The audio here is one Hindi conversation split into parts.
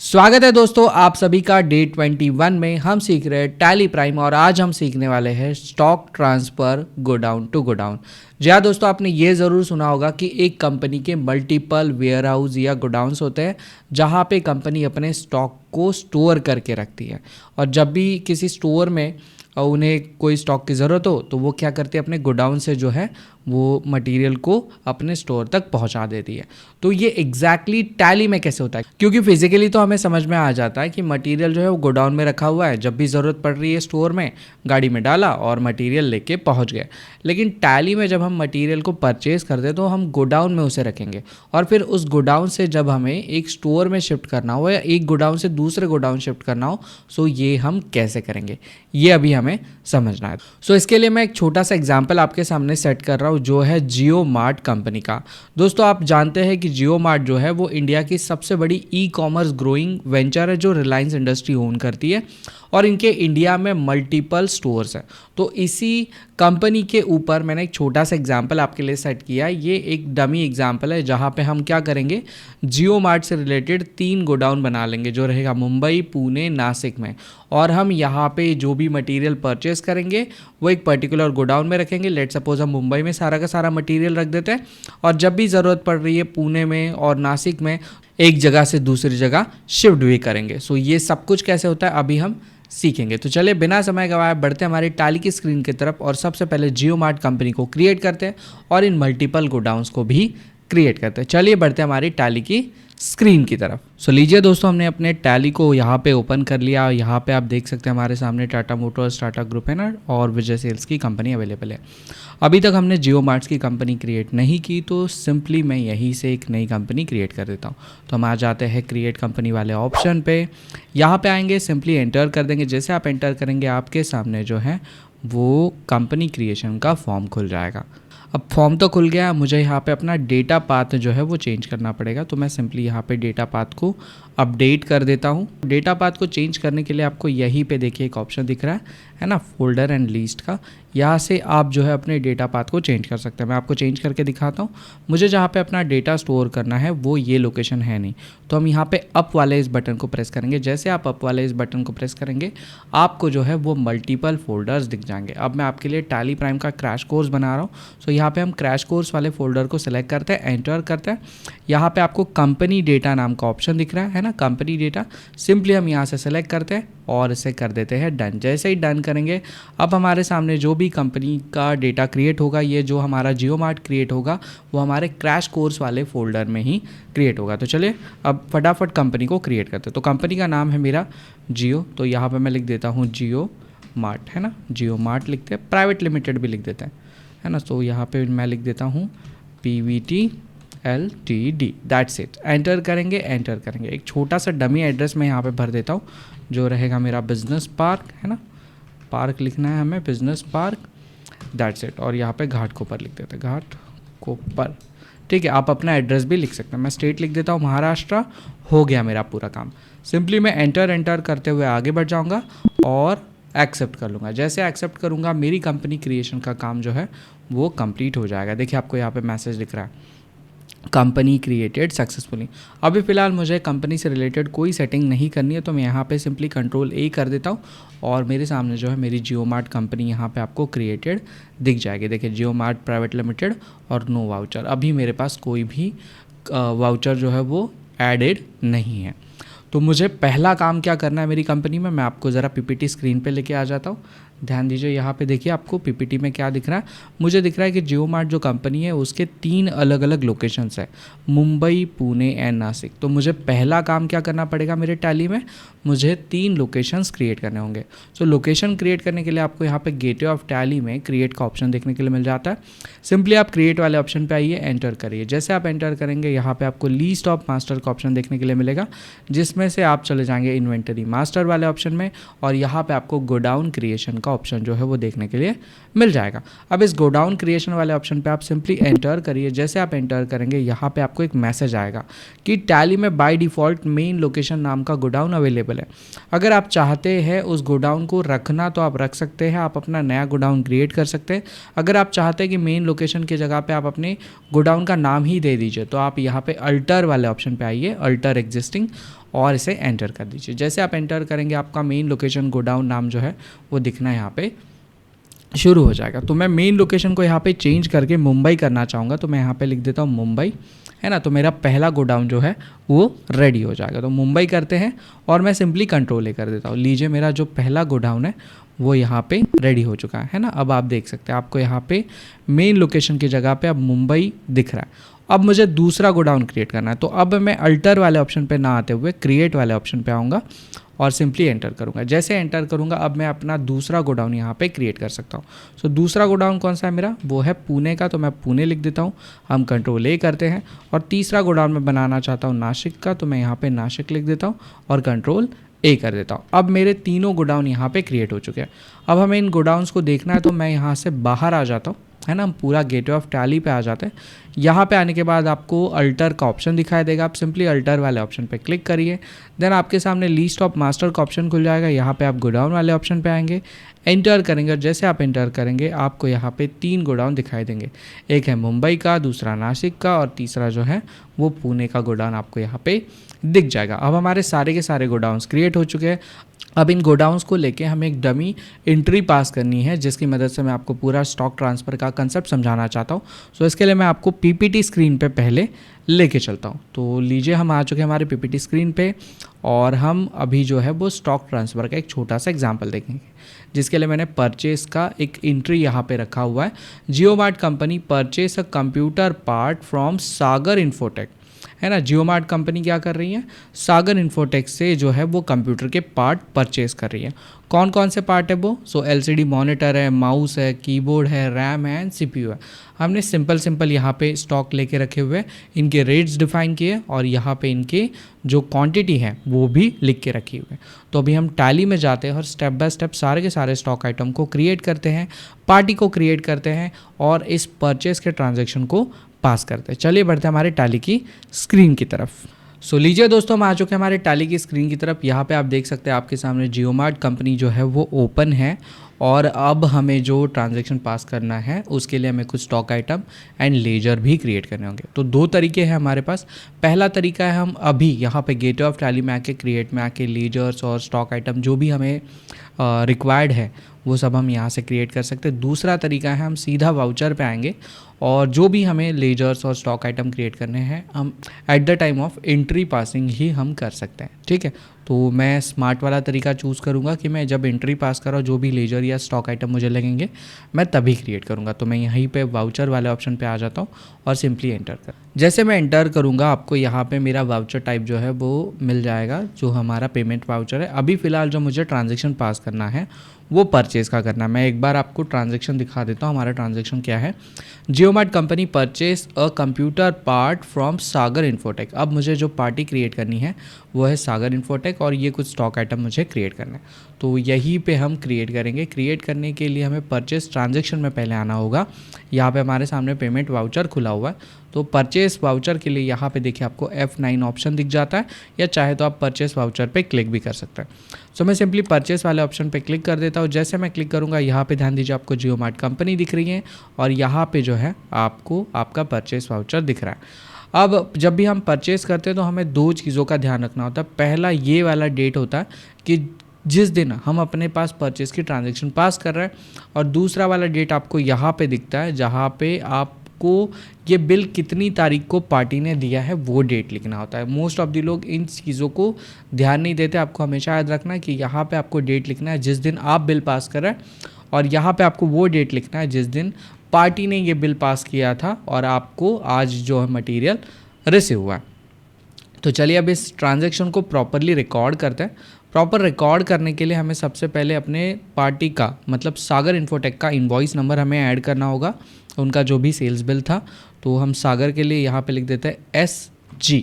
स्वागत है दोस्तों आप सभी का डे 21 में। हम सीख रहे हैं टैली प्राइम और आज हम सीखने वाले हैं stock transfer godown to godown. जी हाँ दोस्तों, आपने ये ज़रूर सुना होगा कि एक कंपनी के मल्टीपल वेयर हाउस या गोडाउन्स होते हैं जहाँ पे कंपनी अपने स्टॉक को स्टोर करके रखती है। और जब भी किसी स्टोर में उन्हें कोई स्टॉक की ज़रूरत हो तो वो क्या करती है, अपने गोडाउन से जो है वो मटेरियल को अपने स्टोर तक पहुंचा देती है। तो ये एग्जैक्टली टैली में कैसे होता है, क्योंकि फिजिकली तो हमें समझ में आ जाता है कि मटेरियल जो है वो गोडाउन में रखा हुआ है, जब भी ज़रूरत पड़ रही है स्टोर में गाड़ी में डाला और मटेरियल लेके पहुंच गए। लेकिन टैली में जब हम मटेरियल को परचेज करते हैं तो हम गोडाउन में उसे रखेंगे और फिर उस गोडाउन से जब हमें एक स्टोर में शिफ्ट करना हो या एक गोडाउन से दूसरे गोडाउन शिफ्ट करना हो, सो ये हम कैसे करेंगे ये अभी हमें समझना है। सो इसके लिए मैं एक छोटा सा एग्जाम्पल आपके सामने सेट कर रहा हूँ जो है जियो मार्ट कंपनी का। दोस्तों आप जानते हैं कि जियो मार्ट जो है वो इंडिया की सबसे बड़ी ई कॉमर्स ग्रोइंग वेंचर है जो रिलायंस इंडस्ट्री ओन करती है और इनके इंडिया में मल्टीपल स्टोर्स हैं। तो इसी कंपनी के ऊपर मैंने एक छोटा सा एग्जाम्पल आपके लिए सेट किया है। ये एक डमी एग्जाम्पल है जहाँ पे हम क्या करेंगे, जियो मार्ट से रिलेटेड 3 गोडाउन बना लेंगे जो रहेगा मुंबई, पुणे, नासिक में। और हम यहाँ पे जो भी मटेरियल परचेस करेंगे वो एक पर्टिकुलर गोडाउन में रखेंगे। लेट सपोज हम मुंबई में सारा का सारा मटेरियल रख देते हैं और जब भी ज़रूरत पड़ रही है पुणे में और नासिक में एक जगह से दूसरी जगह शिफ्ट भी करेंगे। सो ये सब कुछ कैसे होता है अभी हम सीखेंगे। तो चलिए बिना समय गवाए बढ़ते हैं हमारी टैली की स्क्रीन की तरफ और सबसे पहले जियो मार्ट कंपनी को क्रिएट करते हैं और इन मल्टीपल गोडाउन्स को भी क्रिएट करते हैं। चलिए बढ़ते हैं हमारी टैली की स्क्रीन की तरफ। सो लीजिए दोस्तों, हमने अपने टैली को यहाँ पे ओपन कर लिया। यहाँ पे आप देख सकते हैं हमारे सामने टाटा मोटर्स, टाटा ग्रुप है ना, और विजय सेल्स की कंपनी अवेलेबल है। अभी तक हमने जियो मार्ट्स की कंपनी क्रिएट नहीं की तो सिंपली मैं यहीं से एक नई कंपनी क्रिएट कर देता हूँ। तो हम आ जाते हैं क्रिएट कंपनी वाले ऑप्शन पे। यहाँ पे आएंगे, सिंपली एंटर कर देंगे। जैसे आप एंटर करेंगे आपके सामने जो है वो कंपनी क्रिएशन का फॉर्म खुल जाएगा। अब फॉर्म तो खुल गया, मुझे यहाँ पे अपना डेटा पाथ जो है वो चेंज करना पड़ेगा। तो मैं सिंपली यहाँ पे डेटा पाथ को अपडेट कर देता हूँ। डेटा पाथ को चेंज करने के लिए आपको यहीं पे देखिए एक ऑप्शन दिख रहा है ना, फोल्डर एंड लिस्ट का। यहाँ से आप जो है अपने डेटा पाथ को चेंज कर सकते हैं। मैं आपको चेंज करके दिखाता हूँ। मुझे जहाँ पे अपना डेटा स्टोर करना है वो ये लोकेशन है नहीं, तो हम यहाँ पे अप वाले इस बटन को प्रेस करेंगे। जैसे आप अप वाले इस बटन को प्रेस करेंगे आपको जो है वो मल्टीपल फोल्डर्स दिख जाएंगे। अब मैं आपके लिए टैली प्राइम का क्रैश कोर्स बना रहा हूँ। सो यहाँ पे हम क्रैश कोर्स वाले फोल्डर को सिलेक्ट करते हैं, एंटर करते हैं। यहाँ पे आपको कंपनी डेटा नाम का ऑप्शन दिख रहा है ना, कंपनी डेटा। सिंपली हम यहाँ से सेलेक्ट करते हैं और इसे कर देते हैं डन। जैसे ही डन करेंगे अब हमारे सामने जो भी कंपनी का डेटा क्रिएट होगा, ये जो हमारा जियो मार्ट क्रिएट होगा वो हमारे क्रैश कोर्स वाले फोल्डर में ही क्रिएट होगा। तो चलिए अब फटाफट कंपनी को क्रिएट करते हैं। तो कंपनी का नाम है मेरा जियो, तो यहाँ पर मैं लिख देता हूँ जियो मार्ट, है ना, जियो मार्ट लिखते हैं। प्राइवेट लिमिटेड भी लिख देते हैं, है ना। तो यहाँ पे मैं लिख देता हूँ PVT LTD, that's it. Enter करेंगे, एंटर करेंगे। एक छोटा सा डमी एड्रेस मैं यहाँ पे भर देता हूँ जो रहेगा मेरा बिजनेस पार्क, है ना, पार्क लिखना है हमें, बिजनेस पार्क, दैट्स इट। और यहाँ पे घाट कोपर लिख देते हैं, घाट कोपर। ठीक है, आप अपना एड्रेस भी लिख सकते हैं। मैं स्टेट लिख देता हूँ महाराष्ट्र। हो गया मेरा पूरा काम। सिंपली मैं एंटर करते हुए आगे बढ़ जाऊँगा और एक्सेप्ट कर लूँगा। जैसे एक्सेप्ट करूँगा मेरी कंपनी क्रिएशन का काम जो है वो कंप्लीट हो जाएगा। देखिए आपको यहाँ पे मैसेज दिख रहा है, कंपनी क्रिएटेड सक्सेसफुली। अभी फ़िलहाल मुझे कंपनी से रिलेटेड कोई सेटिंग नहीं करनी है, तो मैं यहाँ पे सिंपली Ctrl+A कर देता हूँ और मेरे सामने जो है मेरी जियो मार्ट कंपनी यहाँ पे आपको क्रिएटेड दिख जाएगी। देखिए जियो मार्ट प्राइवेट लिमिटेड और नो वाउचर। अभी मेरे पास कोई भी वाउचर जो है वो एडेड नहीं है। तो मुझे पहला काम क्या करना है मेरी कंपनी में, मैं आपको ज़रा PPT स्क्रीन पे लेके आ जाता हूँ। ध्यान दीजिए, यहाँ पे देखिए आपको PPT में क्या दिख रहा है। मुझे दिख रहा है कि जियो मार्ट जो कंपनी है उसके 3 अलग अलग लोकेशंस है, मुंबई, पुणे एंड नासिक। तो मुझे पहला काम क्या करना पड़ेगा मेरे टैली में, मुझे 3 लोकेशंस क्रिएट करने होंगे। सो लोकेशन क्रिएट करने के लिए आपको यहाँ पे गेटवे ऑफ टैली में क्रिएट का ऑप्शन देखने के लिए मिल जाता है। सिंपली आप क्रिएट वाले ऑप्शन पे आइए, एंटर करिए। जैसे आप एंटर करेंगे यहाँ पे आपको लीस्ट ऑफ मास्टर का ऑप्शन देखने के लिए मिलेगा, जिसमें से आप चले जाएंगे इन्वेंटरी मास्टर वाले ऑप्शन में और यहाँ पे आपको गोडाउन क्रिएशन का ऑप्शन जो है वो देखने के लिए मिल जाएगा। अब इस गोडाउन क्रिएशन वाले ऑप्शन पे आप सिंपली एंटर करिए। जैसे आप एंटर करेंगे यहाँ पे आपको एक मैसेज आएगा कि टैली में बाय डिफ़ॉल्ट मेन लोकेशन नाम का गोडाउन अवेलेबल है। अगर आप चाहते हैं उस गोडाउन को रखना तो आप रख सकते हैं, आप अपना नया गोडाउन क्रिएट कर सकते हैं। अगर आप चाहते हैं कि मेन लोकेशन की जगह पे आप अपने गोडाउन का नाम ही दे दीजिए तो आप यहाँ पे अल्टर वाले ऑप्शन पे आइए, अल्टर एग्जिस्टिंग, और इसे एंटर कर दीजिए। जैसे आप एंटर करेंगे आपका मेन लोकेशन गोडाउन नाम जो है वो दिखना यहाँ पे शुरू हो जाएगा। तो मैं मेन लोकेशन को यहाँ पे चेंज करके मुंबई करना चाहूँगा, तो मैं यहाँ पे लिख देता हूँ मुंबई, है ना। तो मेरा पहला गोडाउन जो है वो रेडी हो जाएगा। तो मुंबई करते हैं और मैं सिंपली कंट्रोल ए कर देता हूँ। लीजिए मेरा जो पहला गोडाउन है वो यहाँ पे रेडी हो चुका है ना। अब आप देख सकते हैं आपको यहाँ पे मेन लोकेशन की जगह पे अब मुंबई दिख रहा है। अब मुझे दूसरा गोडाउन क्रिएट करना है, तो अब मैं अल्टर वाले ऑप्शन पे ना आते हुए क्रिएट वाले ऑप्शन पे आऊँगा और सिंपली एंटर करूँगा। जैसे एंटर करूँगा अब मैं अपना दूसरा गोडाउन यहाँ पे क्रिएट कर सकता हूँ। सो दूसरा गोडाउन कौन सा है मेरा, वो है पुणे का, तो मैं पुणे लिख देता हूँ। हम कंट्रोल ए करते हैं और तीसरा गोडाउन मैं बनाना चाहता हूँ नासिक का, तो मैं यहाँ पे नासिक लिख देता हूँ और कंट्रोल ए कर देता हूँ। अब मेरे तीनों गोडाउन यहाँ पे क्रिएट हो चुके हैं। अब हमें इन गोडाउन्स को देखना है, तो मैं यहाँ से बाहर आ जाता हूँ, है ना। हम पूरा गेटवे ऑफ टैली पे आ जाते हैं। यहाँ पे आने के बाद आपको अल्टर का ऑप्शन दिखाई देगा, आप सिंपली अल्टर वाले ऑप्शन पे क्लिक करिए। देन आपके सामने लिस्ट ऑफ मास्टर का ऑप्शन खुल जाएगा। यहाँ पे आप गोडाउन वाले ऑप्शन पे आएंगे, एंटर करेंगे और जैसे आप एंटर करेंगे आपको यहाँ पे 3 गोडाउन दिखाई देंगे। एक है मुंबई का, दूसरा नासिक का और तीसरा जो है वो पुणे का गोडाउन आपको यहाँ पे दिख जाएगा। अब हमारे सारे के सारे गोडाउन्स क्रिएट हो चुके हैं। अब इन गोडाउन्स को लेके हमें एक डमी एंट्री पास करनी है, जिसकी मदद से मैं आपको पूरा स्टॉक ट्रांसफ़र का कंसेप्ट समझाना चाहता हूँ। सो इसके लिए मैं आपको पीपीटी स्क्रीन पे पहले लेके चलता हूँ। तो लीजिए हम आ चुके हैं हमारे पीपीटी स्क्रीन पे और हम अभी जो है वो स्टॉक ट्रांसफ़र का एक छोटा सा एग्जाम्पल देखेंगे, जिसके लिए मैंने परचेस का एक एंट्री यहाँ पे रखा हुआ है। JioMart company purchase a computer part from Sagar infotech, है ना। जियोमार्ट कंपनी क्या कर रही है, सागर इन्फोटेक से जो है वो कंप्यूटर के पार्ट परचेस कर रही है। कौन कौन से पार्ट है वो, सो एलसीडी मॉनिटर है, माउस है, कीबोर्ड है, रैम है एंड सीपीयू है। हमने सिंपल यहाँ पे स्टॉक लेके रखे हुए, इनके रेट्स डिफाइन किए और यहाँ पे इनके जो क्वांटिटी है वो भी लिख के रखी हुई है। तो अभी हम टैली में जाते हैं और स्टेप बाय स्टेप सारे के सारे स्टॉक आइटम को क्रिएट करते हैं, पार्टी को क्रिएट करते हैं और इस परचेस के ट्रांजेक्शन को पास करते हैं। चलिए बढ़ते हैं हमारे टैली की स्क्रीन की तरफ। सो लीजिए दोस्तों हम आ चुके हैं हमारे टैली की स्क्रीन की तरफ। यहाँ पे आप देख सकते हैं आपके सामने जियोमार्ट कंपनी जो है वो ओपन है और अब हमें जो ट्रांजैक्शन पास करना है उसके लिए हमें कुछ स्टॉक आइटम एंड लेजर भी क्रिएट करने होंगे। तो 2 तरीके हैं हमारे पास। पहला तरीका है हम अभी यहाँ पे गेटवे ऑफ टैली में आके क्रिएट में आके लेजर्स और स्टॉक आइटम जो भी हमें रिक्वायर्ड है वो सब हम यहाँ से क्रिएट कर सकते हैं। दूसरा तरीका है हम सीधा वाउचर पे आएंगे और जो भी हमें लेजर्स और स्टॉक आइटम क्रिएट करने हैं हम at the time of entry passing ही हम कर सकते हैं, ठीक है। तो मैं स्मार्ट वाला तरीका चूज़ करूँगा कि मैं जब एंट्री पास कर रहा हूँ जो भी लेजर या स्टॉक आइटम मुझे लगेंगे मैं तभी क्रिएट करूँगा। तो मैं यहीं पे वाउचर वाले ऑप्शन पे आ जाता हूँ और सिंपली एंटर कर। जैसे मैं एंटर करूँगा आपको यहाँ पे मेरा वाउचर टाइप जो है वो मिल जाएगा, जो हमारा पेमेंट वाउचर है। अभी फ़िलहाल जो मुझे ट्रांजेक्शन पास करना है वो परचेज़ का करना है। मैं एक बार आपको ट्रांजेक्शन दिखा देता हूँ। हमारा ट्रांजेक्शन क्या है, JioMart company purchase a computer part from Sagar infotech. अब मुझे जो पार्टी क्रिएट करनी है वो है सागर इन्फोटेक और ये कुछ स्टॉक आइटम मुझे क्रिएट करना है। तो यहीं पे हम क्रिएट करेंगे। क्रिएट करने के लिए हमें परचेस ट्रांजेक्शन में पहले आना होगा। यहाँ पे हमारे सामने पेमेंट वाउचर खुला हुआ है। तो परचेस वाउचर के लिए यहाँ पे देखिए आपको F9 ऑप्शन दिख जाता है, या चाहे तो आप परचेस वाउचर पे क्लिक भी कर सकते हैं। सो मैं सिंपली परचेस वाले ऑप्शन पे क्लिक कर देता हूँ। जैसे मैं क्लिक करूँगा यहाँ पे ध्यान दीजिए आपको जियोमार्ट कंपनी दिख रही है और यहाँ पे जो है आपको आपका परचेस वाउचर दिख रहा है। अब जब भी हम परचेस करते हैं तो हमें 2 चीज़ों का ध्यान रखना होता है। पहला ये वाला डेट होता है कि जिस दिन हम अपने पास परचेस की ट्रांजैक्शन पास कर रहे हैं, और दूसरा वाला डेट आपको यहाँ पे दिखता है जहाँ पे आपको ये बिल कितनी तारीख को पार्टी ने दिया है वो डेट लिखना होता है। मोस्ट ऑफ द लोग इन चीज़ों को ध्यान नहीं देते। आपको हमेशा याद रखना है कि यहाँ पे आपको डेट लिखना है जिस दिन आप बिल पास कर रहे हैं, और यहाँ पे आपको वो डेट लिखना है जिस दिन पार्टी ने ये बिल पास किया था और आपको आज जो है मटेरियल रिसीव हुआ है। तो चलिए अब इस ट्रांजैक्शन को प्रॉपरली रिकॉर्ड करते हैं। प्रॉपर रिकॉर्ड करने के लिए हमें सबसे पहले अपने पार्टी का मतलब सागर इन्फोटेक का इनवॉइस नंबर हमें ऐड करना होगा, उनका जो भी सेल्स बिल था। तो हम सागर के लिए यहाँ पे लिख देते हैं SG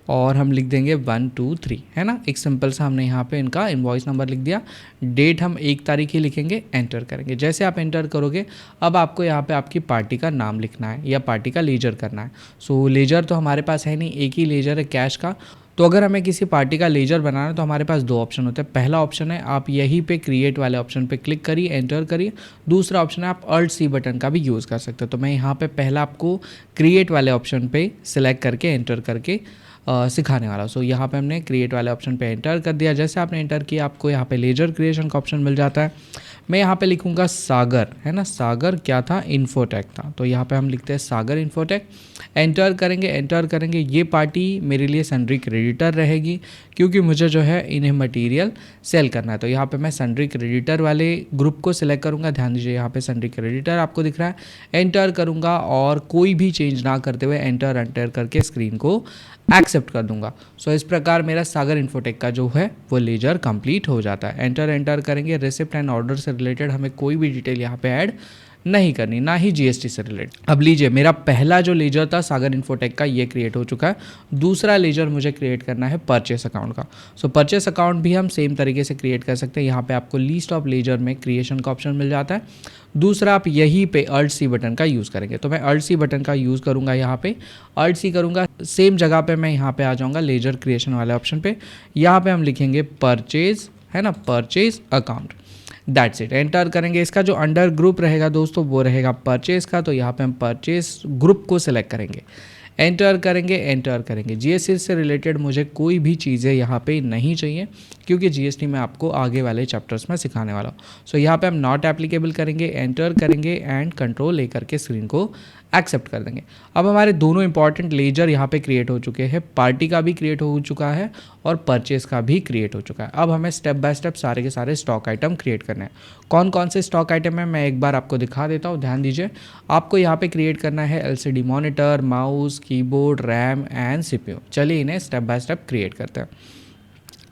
और हम लिख देंगे 1 2 3, है ना। एक सिंपल सा हमने यहाँ पे इनका इनवॉइस नंबर लिख दिया। डेट हम 1 तारीख ही लिखेंगे, एंटर करेंगे। जैसे आप एंटर करोगे अब आपको यहाँ पे आपकी पार्टी का नाम लिखना है या पार्टी का लेजर करना है। सो लेजर तो हमारे पास है नहीं, एक ही लेजर है कैश का। तो अगर हमें किसी पार्टी का लेजर बनाना है तो हमारे पास 2 ऑप्शन होते हैं। पहला ऑप्शन है आप यहीं पे क्रिएट वाले ऑप्शन पे क्लिक करिए, एंटर करिए। दूसरा ऑप्शन है आप Alt+C बटन का भी यूज़ कर सकते हो। तो मैं यहाँ पे पहला आपको क्रिएट वाले ऑप्शन पे सिलेक्ट करके एंटर करके सिखाने वाला हूँ। सो यहाँ पे हमने क्रिएट वाले ऑप्शन पे एंटर कर दिया। जैसे आपने एंटर किया आपको यहाँ पे लेजर क्रिएशन का ऑप्शन मिल जाता है। मैं यहाँ पे लिखूँगा सागर, है ना, सागर क्या था, इन्फोटेक था, तो यहाँ पे हम लिखते हैं सागर इन्फोटेक। एंटर करेंगे, एंटर करेंगे। ये पार्टी मेरे लिए सन्ड्री क्रेडिटर रहेगी क्योंकि मुझे जो है इन्हें मटेरियल सेल करना है। तो यहाँ पे मैं सन्ड्री क्रेडिटर वाले ग्रुप को सिलेक्ट करूँगा। ध्यान दीजिए यहाँ पे सन्ड्री क्रेडिटर आपको दिख रहा है। एंटर करूँगा और कोई भी चेंज ना करते हुए एंटर एंटर करके स्क्रीन को एक्सेप्ट कर दूंगा। सो इस प्रकार मेरा सागर इन्फोटेक का जो है वो लेजर कंप्लीट हो जाता है। एंटर एंटर करेंगे। रिसिप्ट एंड ऑर्डर से रिलेटेड हमें कोई भी डिटेल यहाँ पे ऐड नहीं करनी, ना ही जीएसटी से रिलेटेड। अब लीजिए मेरा पहला जो लेजर था सागर इन्फोटेक का ये क्रिएट हो चुका है। दूसरा लेजर मुझे क्रिएट करना है परचेस अकाउंट का। सो परचेस अकाउंट भी हम सेम तरीके से क्रिएट कर सकते हैं। यहाँ पे आपको लीस्ट ऑफ लेजर में क्रिएशन का ऑप्शन मिल जाता है। दूसरा आप यहीं पे अल्ट सी बटन का यूज़ करेंगे, तो मैं अल्ट सी बटन का यूज़ करूँगा। यहाँ पे अल्ट सी करूँगा, सेम जगह पे मैं यहाँ पे आ जाऊँगा लेजर क्रिएशन वाले ऑप्शन पे। यहाँ पे हम लिखेंगे परचेज, है ना, purchase account, that's it. Enter करेंगे। इसका जो अंडर ग्रुप रहेगा दोस्तों वो रहेगा परचेज का, तो यहाँ पे हम परचेज ग्रुप को सिलेक्ट करेंगे। एंटर करेंगे, एंटर करेंगे। जीएसटी से रिलेटेड मुझे कोई भी चीज़ें यहाँ पे नहीं चाहिए क्योंकि जीएसटी में आपको आगे वाले चैप्टर्स में सिखाने वाला हूँ। सो यहाँ पे हम नॉट एप्लीकेबल करेंगे, एंटर करेंगे एंड कंट्रोल लेकर के स्क्रीन को एक्सेप्ट कर देंगे। अब हमारे दोनों इंपॉर्टेंट लेजर यहाँ पे क्रिएट हो चुके हैं। पार्टी का भी क्रिएट हो चुका है और परचेस का भी क्रिएट हो चुका है। अब हमें स्टेप बाय स्टेप सारे के सारे स्टॉक आइटम क्रिएट करने हैं। कौन कौन से स्टॉक आइटम है मैं एक बार आपको दिखा देता हूँ। ध्यान दीजिए, आपको यहाँ पे क्रिएट करना है LCD monitor, mouse, keyboard, RAM and CPU. चलिए इन्हें स्टेप बाय स्टेप क्रिएट करते हैं।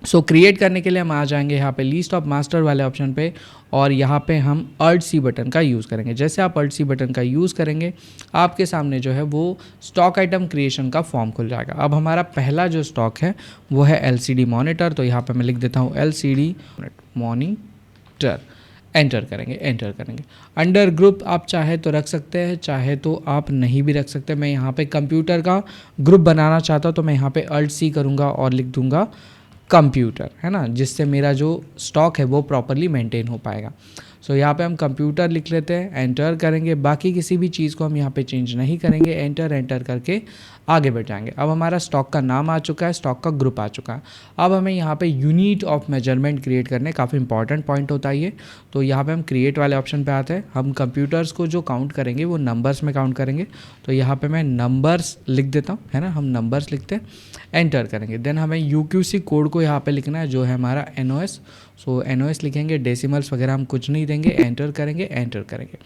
सो क्रिएट करने के लिए हम आ जाएंगे यहाँ पे लिस्ट ऑफ मास्टर वाले ऑप्शन पे और यहाँ पे हम अल्ट सी बटन का यूज़ करेंगे। जैसे आप अल्ट सी बटन का यूज़ करेंगे आपके सामने जो है वो स्टॉक आइटम क्रिएशन का फॉर्म खुल जाएगा। अब हमारा पहला जो स्टॉक है वो है एलसीडी मॉनिटर, तो यहाँ पे मैं लिख देता हूँ एलसीडी मॉनिटर। एंटर करेंगे, एंटर करेंगे। अंडर ग्रुप आप चाहे तो रख सकते हैं, चाहे तो आप नहीं भी रख सकते। मैं यहाँ पे कंप्यूटर का ग्रुप बनाना चाहता हूँ तो मैं यहाँ पे अल्ट सी करूँगा और लिख दूँगा कंप्यूटर, है ना, जिससे मेरा जो स्टॉक है वो प्रॉपरली मेंटेन हो पाएगा। सो यहाँ पे हम कंप्यूटर लिख लेते हैं, एंटर करेंगे। बाकी किसी भी चीज़ को हम यहाँ पे चेंज नहीं करेंगे। एंटर एंटर करके आगे बढ़ जाएंगे। अब हमारा स्टॉक का नाम आ चुका है, स्टॉक का ग्रुप आ चुका है। अब हमें यहाँ पे यूनिट ऑफ मेजरमेंट क्रिएट करने, काफ़ी इंपॉर्टेंट पॉइंट होता है ये। तो यहाँ पे हम क्रिएट वाले ऑप्शन पे आते हैं। हम कंप्यूटर्स को जो काउंट करेंगे वो नंबर्स में काउंट करेंगे, तो यहाँ पे मैं नंबर्स लिख देता हूँ, है ना, हम नंबर्स लिखते हैं। एंटर करेंगे। देन हमें यूक्यूसी कोड को यहाँ पे लिखना है जो है हमारा एनओएस। सो एनओएस लिखेंगे, डेसिमल्स वगैरह हम कुछ नहीं देंगे। एंटर करेंगे, एंटर करेंगे।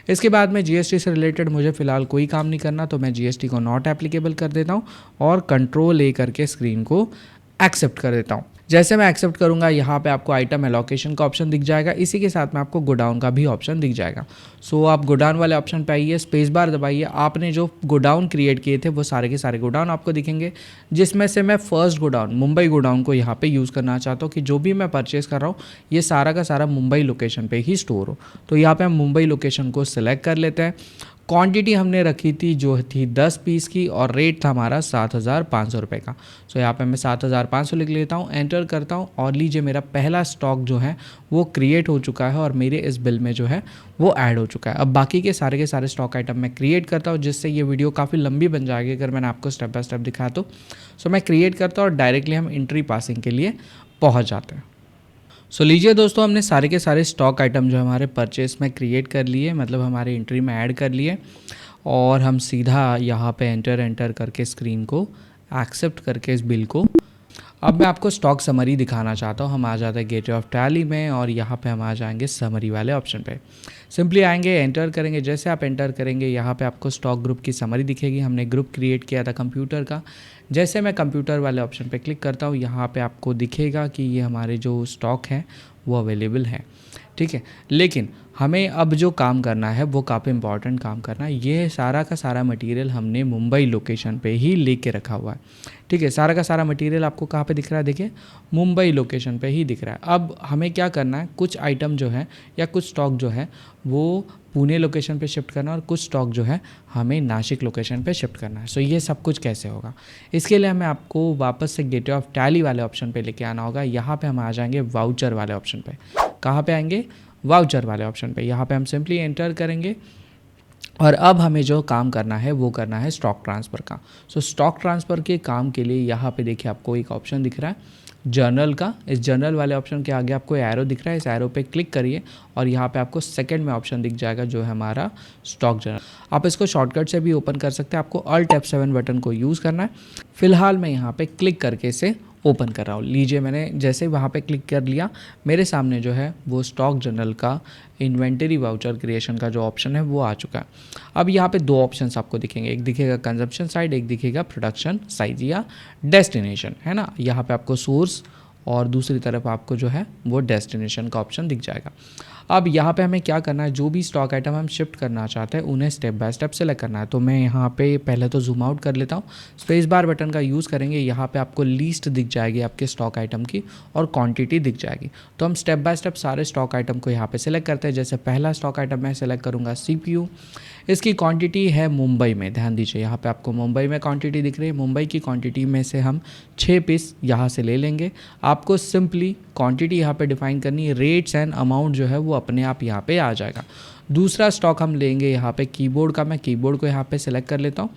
इसके बाद में जीएसटी से रिलेटेड मुझे फ़िलहाल कोई काम नहीं करना, तो मैं जीएसटी को नॉट एप्लीकेबल कर देता हूँ और कंट्रोल ले करके स्क्रीन को एक्सेप्ट कर देता हूँ। जैसे मैं एक्सेप्ट करूँगा यहाँ पे आपको आइटम एलोकेशन का ऑप्शन दिख जाएगा। इसी के साथ में आपको गोडाउन का भी ऑप्शन दिख जाएगा। सो आप गोडाउन वाले ऑप्शन पे आइए, स्पेस बार दबाइए। आपने जो गोडाउन क्रिएट किए थे वो सारे के सारे गोडाउन आपको दिखेंगे, जिसमें से मैं फर्स्ट गोडाउन मुंबई गोडाउन को यहाँ पे यूज़ करना चाहता हूँ कि जो भी मैं परचेज़ कर रहा हूँ ये सारा का सारा मुंबई लोकेशन पे ही स्टोर हो। तो यहाँ पे हम मुंबई लोकेशन को सिलेक्ट कर लेते हैं। क्वांटिटी हमने रखी थी जो थी 10 पीस की और रेट था हमारा 7,500 रुपये का। सो यहाँ पे मैं 7,500 लिख लेता हूँ, एंटर करता हूँ और लीजिए मेरा पहला स्टॉक जो है वो क्रिएट हो चुका है और मेरे इस बिल में जो है वो ऐड हो चुका है। अब बाकी के सारे स्टॉक आइटम मैं क्रिएट करता हूँ, जिससे ये वीडियो काफ़ी लंबी बन जाएगी अगर मैंने आपको स्टेप बाय स्टेप दिखाया तो। सो मैं क्रिएट करता हूँ और डायरेक्टली हम एंट्री पासिंग के लिए पहुँच जाते हैं। सो लीजिए दोस्तों, हमने सारे के सारे स्टॉक आइटम जो हमारे परचेस में क्रिएट कर लिए, मतलब हमारे एंट्री में ऐड कर लिए और हम सीधा यहाँ पे एंटर करके स्क्रीन को एक्सेप्ट करके इस बिल को। अब मैं आपको स्टॉक समरी दिखाना चाहता हूँ। हम आ जाते हैं गेटवे ऑफ टैली में और यहाँ पे हम आ जाएंगे समरी वाले ऑप्शन पे। सिंपली आएंगे, एंटर करेंगे। जैसे आप एंटर करेंगे यहाँ पे आपको स्टॉक ग्रुप की समरी दिखेगी। हमने ग्रुप क्रिएट किया था कंप्यूटर का। जैसे मैं कंप्यूटर वाले ऑप्शन पे क्लिक करता हूँ यहाँ पे आपको दिखेगा कि ये हमारे जो स्टॉक हैं वो अवेलेबल हैं, ठीक है। लेकिन हमें अब जो काम करना है वो काफ़ी इंपॉर्टेंट काम करना है। ये सारा का सारा मटेरियल हमने मुंबई लोकेशन पे ही लेके रखा हुआ है, ठीक है। सारा का सारा मटेरियल आपको कहाँ पे दिख रहा है, देखिए मुंबई लोकेशन पे ही दिख रहा है। अब हमें क्या करना है, कुछ आइटम जो है या कुछ स्टॉक जो है वो पुणे लोकेशन पे शिफ्ट करना और कुछ स्टॉक जो है हमें नासिक लोकेशन पे शिफ्ट करना है। सो ये सब कुछ कैसे होगा, इसके लिए हमें आपको वापस से गेटवे ऑफ टैली वाले ऑप्शन पे लेके आना होगा। यहाँ पे हम आ जाएंगे वाउचर वाले ऑप्शन पे। कहाँ पे आएंगे, वाउचर वाले ऑप्शन पे। यहाँ पे हम सिंपली एंटर करेंगे और अब हमें जो काम करना है वो करना है स्टॉक ट्रांसफ़र का। सो स्टॉक ट्रांसफ़र के काम के लिए यहाँ पे देखिए आपको एक ऑप्शन दिख रहा है जर्नल का। इस जर्नल वाले ऑप्शन के आगे आपको एरो दिख रहा है, इस एरो पे क्लिक करिए और यहाँ पे आपको सेकंड में ऑप्शन दिख जाएगा जो है हमारा स्टॉक जर्नल। आप इसको शॉर्टकट से भी ओपन कर सकते हैं, आपको Alt F7 बटन को यूज़ करना है। फिलहाल मैं यहाँ पे क्लिक करके इसे ओपन कर रहा हूँ। लीजिए मैंने जैसे वहाँ पे क्लिक कर लिया, मेरे सामने जो है वो स्टॉक जर्नल का इन्वेंटरी वाउचर क्रिएशन का जो ऑप्शन है वो आ चुका है। अब यहाँ पे दो ऑप्शंस आपको दिखेंगे, एक दिखेगा कंजम्पशन साइड, एक दिखेगा प्रोडक्शन साइड या डेस्टिनेशन, है ना। यहाँ पे आपको सोर्स और दूसरी तरफ आपको जो है वो डेस्टिनेशन का ऑप्शन दिख जाएगा। अब यहाँ पे हमें क्या करना है, जो भी स्टॉक आइटम हम शिफ्ट करना चाहते हैं उन्हें स्टेप बाय स्टेप सेलेक्ट करना है। तो मैं यहाँ पे पहले तो जूम आउट कर लेता हूँ, स्पेस बार बटन का यूज़ करेंगे, यहाँ पे आपको लिस्ट दिख जाएगी आपके स्टॉक आइटम की और क्वांटिटी दिख जाएगी। तो हम स्टेप बाय स्टेप सारे स्टॉक आइटम को यहाँ पे सेलेक्ट करते हैं। जैसे पहला स्टॉक आइटम मैं सेलेक्ट करूँगा CPU, इसकी क्वांटिटी है मुंबई में, ध्यान दीजिए यहाँ पे आपको मुंबई में क्वांटिटी दिख रही है। मुंबई की क्वांटिटी में से हम 6 पीस यहाँ से ले लेंगे। आपको सिंपली क्वांटिटी यहाँ पे डिफाइन करनी है, रेट्स एंड अमाउंट जो है वो अपने आप यहाँ पे आ जाएगा। दूसरा स्टॉक हम लेंगे यहाँ पे कीबोर्ड का, मैं कीबोर्ड को यहाँ पे सिलेक्ट कर लेता हूँ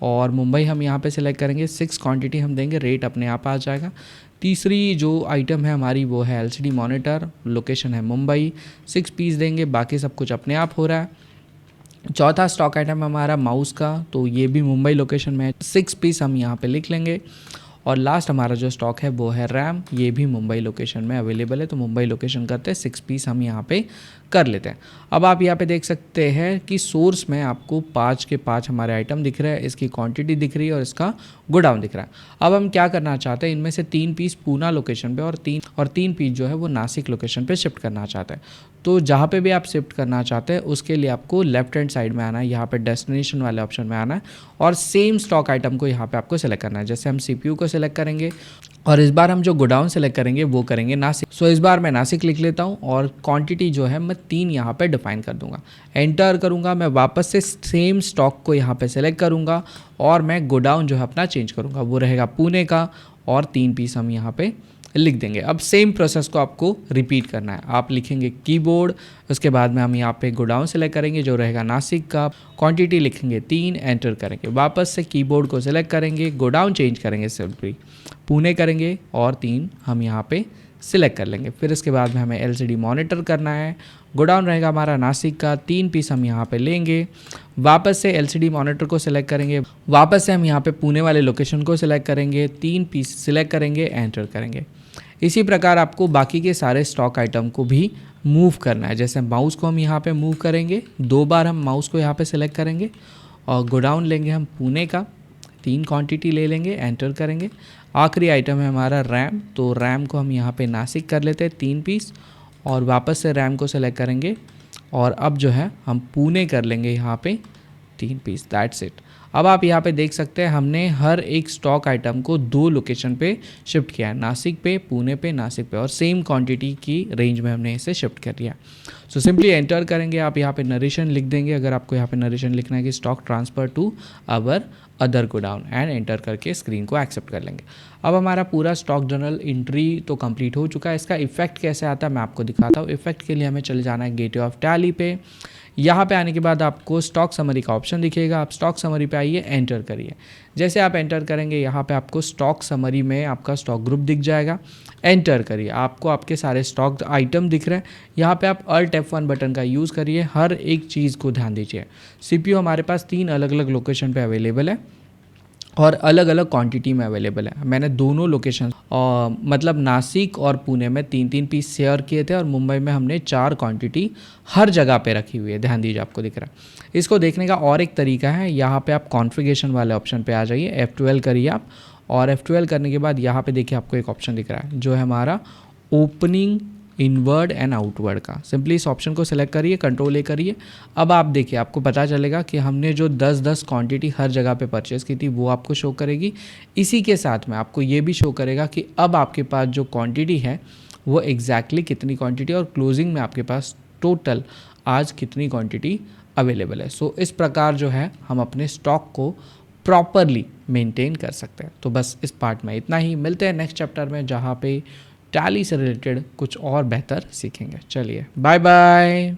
और मुंबई हम यहाँ पे सिलेक्ट करेंगे, 6 क्वांटिटी हम देंगे, रेट अपने आप आ जाएगा। तीसरी जो आइटम है हमारी वो है LCD मॉनिटर, लोकेशन है मुंबई, 6 पीस देंगे, बाकी सब कुछ अपने आप हो रहा है। चौथा स्टॉक आइटम हमारा माउस का, तो ये भी मुंबई लोकेशन में है, 6 पीस हम यहाँ पे लिख लेंगे। और लास्ट हमारा जो स्टॉक है वो है रैम, ये भी मुंबई लोकेशन में अवेलेबल है, तो मुंबई लोकेशन करते हैं, 6 पीस हम यहाँ पे कर लेते हैं। अब आप यहाँ पे देख सकते हैं कि सोर्स में आपको 5 के 5 हमारे आइटम दिख रहे हैं, इसकी क्वांटिटी दिख रही है और इसका गोडाउन दिख रहा है। अब हम क्या करना चाहते हैं, इनमें से 3 पीस पूना लोकेशन पे और 3 पीस जो है वो नासिक लोकेशन पे शिफ्ट करना चाहते हैं। तो जहाँ पे भी आप शिफ्ट करना चाहते हैं उसके लिए आपको लेफ्ट हैंड साइड में आना है, यहाँ पे डेस्टिनेशन वाले ऑप्शन में आना है और सेम स्टॉक आइटम को यहाँ पे आपको सेलेक्ट करना है। जैसे हम CPU को सेलेक्ट करेंगे और इस बार हम जो गोडाउन सेलेक्ट करेंगे वो करेंगे नासिक। सो इस बार मैं नासिक लिख लेता हूँ और क्वांटिटी जो है मैं 3 यहाँ पे डिफाइन कर दूंगा, एंटर करूँगा। मैं वापस से सेम स्टॉक को यहाँ पे सेलेक्ट करूँगा और मैं गोडाउन जो है अपना चेंज करूँगा, वो रहेगा पुणे का और 3 पीस हम यहाँ पे लिख देंगे। अब सेम प्रोसेस को आपको रिपीट करना है, आप लिखेंगे कीबोर्ड, उसके बाद में हम यहाँ पे गोडाउन सेलेक्ट करेंगे जो रहेगा नासिक का, क्वांटिटी लिखेंगे 3, एंटर करेंगे, वापस से कीबोर्ड को सेलेक्ट करेंगे, गोडाउन चेंज करेंगे, सिंपली पुणे करेंगे और 3 हम यहाँ पे सिलेक्ट कर लेंगे। फिर इसके बाद में हमें LCD मॉनिटर करना है, गोडाउन रहेगा हमारा नासिक का, 3 पीस हम यहाँ पे लेंगे, वापस से LCD मॉनिटर को सिलेक्ट करेंगे, वापस से हम यहाँ पे पुणे वाले लोकेशन को सिलेक्ट करेंगे, 3 पीस सिलेक्ट करेंगे, एंटर करेंगे। इसी प्रकार आपको बाकी के सारे स्टॉक आइटम को भी मूव करना है। जैसे माउस को हम यहाँ पे मूव करेंगे, 2 बार हम माउस को यहाँ पे सिलेक्ट करेंगे और गोडाउन लेंगे हम पुणे का, 3 क्वांटिटी ले लेंगे, एंटर करेंगे। आखिरी आइटम है हमारा रैम, तो रैम को हम यहाँ पे नासिक कर लेते हैं 3 पीस और वापस से रैम को सेलेक्ट करेंगे और अब जो है हम पुणे कर लेंगे यहाँ पे 3 पीस, दैट्स इट। अब आप यहाँ पे देख सकते हैं हमने हर एक स्टॉक आइटम को 2 लोकेशन पे शिफ्ट किया है, नासिक पे, पुणे पे, नासिक पे, और सेम क्वांटिटी की रेंज में हमने इसे शिफ्ट कर लिया। सो सिंपली एंटर करेंगे, आप यहाँ पे नरेशन लिख देंगे, अगर आपको यहाँ पे नरेशन लिखना है कि stock transfer to our other godown, and enter करके स्क्रीन को एक्सेप्ट कर लेंगे। अब हमारा पूरा स्टॉक जर्नल एंट्री तो कंप्लीट हो चुका है। इसका इफेक्ट कैसे आता है मैं आपको दिखाता हूँ। इफेक्ट के लिए हमें चले जाना है गेटवे ऑफ टैली पे। यहाँ पे आने के बाद आपको स्टॉक समरी का ऑप्शन दिखेगा, आप स्टॉक समरी पे आइए, एंटर करिए। जैसे आप एंटर करेंगे यहाँ पे आपको स्टॉक समरी में आपका स्टॉक ग्रुप दिख जाएगा, एंटर करिए, आपको आपके सारे स्टॉक आइटम दिख रहे हैं। यहाँ पे आप Alt F1 बटन का यूज़ करिए, हर एक चीज़ को ध्यान दीजिए। CPU हमारे पास 3 अलग अलग लोकेशन पे अवेलेबल है और अलग अलग क्वांटिटी में अवेलेबल है। मैंने दोनों लोकेशन मतलब नासिक और पुणे में 3-3 पीस शेयर किए थे और मुंबई में हमने 4 क्वांटिटी हर जगह पे रखी हुई है, ध्यान दीजिए, आपको दिख रहा है। इसको देखने का और एक तरीका है, यहाँ पे आप कॉन्फ़िगरेशन वाले ऑप्शन पे आ जाइए, F12 करिए आप, और F12 करने के बाद यहाँ पे देखिए आपको एक ऑप्शन दिख रहा है जो है हमारा ओपनिंग इनवर्ड एंड आउटवर्ड का। सिंपली इस ऑप्शन को सेलेक्ट करिए, कंट्रोल A करिए। अब आप देखिए आपको पता चलेगा कि हमने जो 10-10 क्वांटिटी हर जगह पे परचेज़ की थी वो आपको शो करेगी। इसी के साथ में आपको ये भी शो करेगा कि अब आपके पास जो क्वांटिटी है वो एग्जैक्टली कितनी क्वांटिटी और क्लोजिंग में आपके पास टोटल आज कितनी क्वांटिटी अवेलेबल है। सो इस प्रकार जो है हम अपने स्टॉक को प्रॉपरली मेंटेन कर सकते हैं। तो बस इस पार्ट में इतना ही, मिलते हैं नेक्स्ट चैप्टर में जहाँ पे टैली से रिलेटेड कुछ और बेहतर सीखेंगे। चलिए बाय बाय।